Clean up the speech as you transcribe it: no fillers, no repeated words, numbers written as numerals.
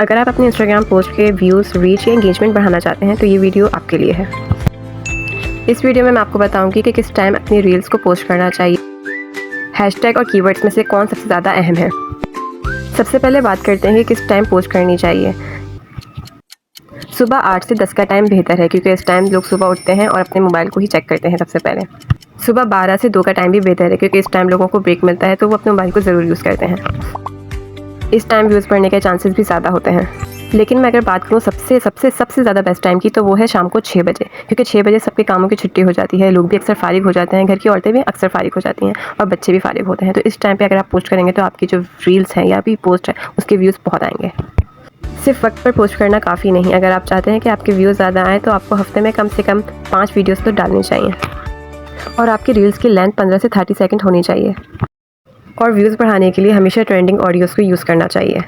अगर आप अपने इंस्टाग्राम पोस्ट के व्यूज़, रीच या एंगेजमेंट बढ़ाना चाहते हैं तो ये वीडियो आपके लिए है। इस वीडियो में मैं आपको बताऊंगी कि किस टाइम अपनी रील्स को पोस्ट करना चाहिए। हैशटैग और कीवर्ड्स में से कौन सबसे ज़्यादा अहम है। सबसे पहले बात करते हैं कि किस टाइम पोस्ट करनी चाहिए। सुबह 8 से 10 का टाइम बेहतर है, क्योंकि इस टाइम लोग सुबह उठते हैं और अपने मोबाइल को ही चेक करते हैं सबसे पहले। सुबह 12 से 2 का टाइम भी बेहतर है, क्योंकि इस टाइम लोगों को ब्रेक मिलता है तो वो अपने मोबाइल को ज़रूर यूज़ करते हैं। इस टाइम व्यूज़ बढ़ने के चांसेस भी ज़्यादा होते हैं। लेकिन मैं अगर बात करूँ सबसे ज़्यादा बेस्ट टाइम की, तो वो है शाम को 6 बजे, क्योंकि 6 बजे सबके कामों की छुट्टी हो जाती है, लोग भी अक्सर फारिग हो जाते हैं, घर की औरतें भी अक्सर फारिग हो जाती हैं और बच्चे भी फारिग होते हैं। तो इस टाइम पे अगर आप पोस्ट करेंगे तो आपकी जो रील्स हैं या भी पोस्ट है उसके व्यूज़ बहुत आएंगे। सिर्फ वक्त पर पोस्ट करना काफ़ी नहीं, अगर आप चाहते हैं कि आपके व्यूज़ ज़्यादा आएँ तो आपको हफ्ते में कम से कम 5 वीडियोज़ तो डालनी चाहिए और आपकी रील्स की लेंथ 15 से 30 सेकंड होनी चाहिए। और व्यूज़ बढ़ाने के लिए हमेशा ट्रेंडिंग ऑडियोज़ को यूज़ करना चाहिए।